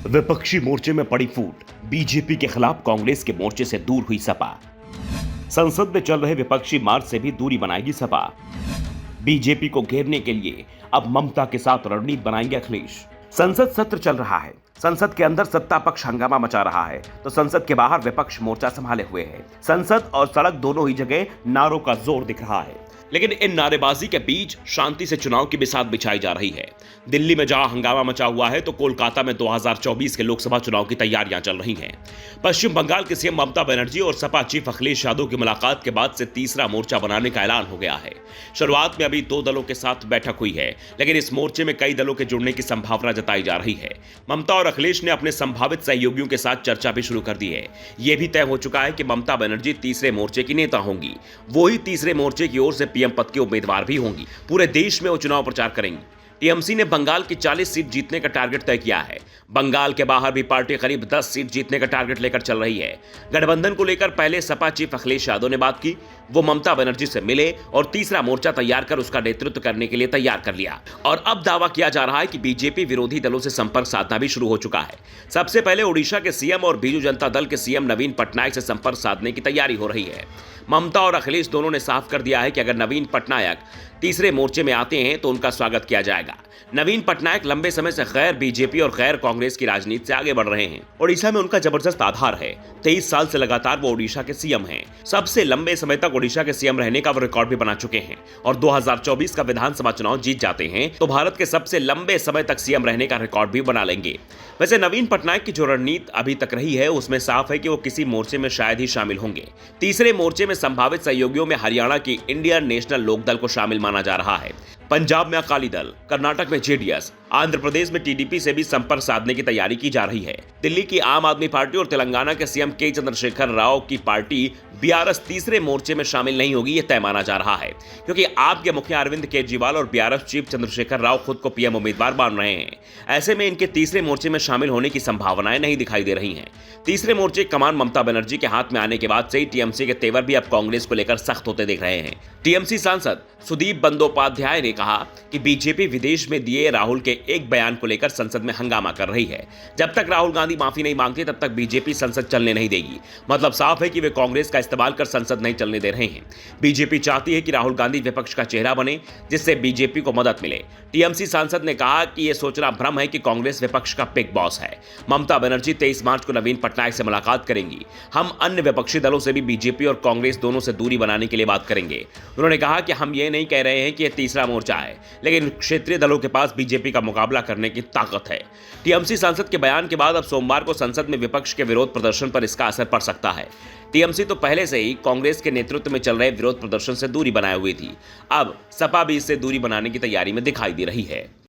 विपक्षी मोर्चे में पड़ी फूट। बीजेपी के खिलाफ कांग्रेस के मोर्चे से दूर हुई सपा। संसद में चल रहे विपक्षी मार्च से भी दूरी बनाएगी सपा। बीजेपी को घेरने के लिए अब ममता के साथ रणनीति बनाएंगे अखिलेश। संसद सत्र चल रहा है। संसद के अंदर सत्ता पक्ष हंगामा मचा रहा है तो संसद के बाहर विपक्ष मोर्चा संभाले हुए है। संसद और सड़क दोनों ही जगह नारों का जोर दिख रहा है, लेकिन इन नारेबाजी के बीच शांति से चुनाव की बिसात बिछाई जा रही है। दिल्ली में जहां हंगामा मचा हुआ है तो कोलकाता में 2024 के लोकसभा चुनाव की तैयारियां चल रही हैं। पश्चिम बंगाल के सीएम ममता बनर्जी और सपा चीफ अखिलेश यादव की मुलाकात के बाद से तीसरा मोर्चा बनाने का ऐलान हो गया है। शुरुआत में अभी 2 दलों के साथ बैठक हुई है, लेकिन इस मोर्चे में कई दलों के जुड़ने की संभावना जताई जा रही है। ममता और अखिलेश ने अपने संभावित सहयोगियों के साथ चर्चा भी शुरू कर दी है। यह भी तय हो चुका है कि ममता बनर्जी तीसरे मोर्चे की नेता होंगी। वो ही तीसरे मोर्चे की ओर से पीएम पद की उम्मीदवार भी होंगी। पूरे देश में वो चुनाव प्रचार करेंगी। टीएमसी ने बंगाल की 40 सीट जीतने का टारगेट तय किया है। बंगाल के बाहर भी पार्टी करीब 10 सीट जीतने का टारगेट लेकर चल रही है। गठबंधन को लेकर पहले सपा चीफ अखिलेश यादव ने बात की। वो ममता बनर्जी से मिले और तीसरा मोर्चा तैयार कर उसका नेतृत्व करने के लिए तैयार कर लिया। और अब दावा किया जा रहा है कि बीजेपी विरोधी दलों से संपर्क साधना भी शुरू हो चुका है। सबसे पहले ओडिशा के सीएम और बीजू जनता दल के सीएम नवीन पटनायक से संपर्क साधने की तैयारी हो रही है। ममता और अखिलेश दोनों ने साफ कर दिया है कि अगर नवीन पटनायक तीसरे मोर्चे में आते हैं तो उनका स्वागत किया जाएगा। नवीन पटनायक लंबे समय से गैर बीजेपी और गैर कांग्रेस की राजनीति से आगे बढ़ रहे हैं। ओडिशा में उनका जबरदस्त आधार है। 23 साल से लगातार वो ओडिशा के सीएम हैं। सबसे लंबे समय तक ओडिशा के सीएम रहने का वो रिकॉर्ड भी बना चुके हैं और 2024 का विधानसभा चुनाव जीत जाते हैं तो भारत के सबसे लंबे समय तक सीएम रहने का रिकॉर्ड भी बना लेंगे। वैसे नवीन पटनायक की जो रणनीति अभी तक रही है उसमें साफ है कि वो किसी मोर्चे में शायद ही शामिल होंगे। तीसरे मोर्चे में संभावित सहयोगियों में हरियाणा की इंडियन नेशनल लोकदल को शामिल माना जा रहा है। पंजाब में अकाली दल, कर्नाटक में जेडीएस, आंध्र प्रदेश में टीडीपी से भी संपर्क साधने की तैयारी की जा रही है। दिल्ली की आम आदमी पार्टी और तेलंगाना के सीएम के चंद्रशेखर राव की पार्टी बीआरएस तीसरे मोर्चे में शामिल नहीं होगी, यह तय माना जा रहा है, क्योंकि आप के मुखिया अरविंद केजरीवाल और बीआरएस चीफ चंद्रशेखर राव खुद को पीएम उम्मीदवार मान रहे हैं। ऐसे में इनके तीसरे मोर्चे में शामिल होने की संभावनाएं नहीं दिखाई दे रही हैं। तीसरे मोर्चे कमान ममता बनर्जी के हाथ में आने के बाद से ही टीएमसी के तेवर भी अब कांग्रेस को लेकर सख्त होते दिख रहे हैं। टीएमसी सांसद सुदीप बंदोपाध्याय ने कहा कि बीजेपी विदेश में दिए राहुल के एक बयान को लेकर संसद में हंगामा कर रही है। जब तक राहुल गांधी माफी नहीं मांगते तब तक बीजेपी संसद चलने नहीं देगी। मतलब साफ है कि वे कांग्रेस का इस्तेमाल कर संसद नहीं चलने दे रहे हैं। बीजेपी चाहती है कि राहुल गांधी विपक्ष का चेहरा बने, जिससे बीजेपी को मदद मिले। टीएमसी सांसद ने कहा कि यह सोचना भ्रम है कि कांग्रेस विपक्ष का बिग बॉस है। ममता बनर्जी 23 मार्च को नवीन पटनायक से मुलाकात करेंगी। हम अन्य विपक्षी दलों से भी बीजेपी और कांग्रेस दोनों से दूरी बनाने के लिए बात करेंगे। उन्होंने कहा कि हम ये नहीं कह रहे हैं कि यह तीसरा मोर्चा है, लेकिन क्षेत्रीय दलों के पास बीजेपी का मुकाबला करने की ताकत है। टीएमसी सांसद के बयान के बाद अब सोमवार को संसद में विपक्ष के विरोध प्रदर्शन पर इसका असर पड़ सकता है। टीएमसी तो पहले से ही कांग्रेस के नेतृत्व में चल रहे विरोध प्रदर्शन से दूरी बनाए हुई थी। अब सपा भी इससे दूरी बनाने की तैयारी में दिखाई दे रही है।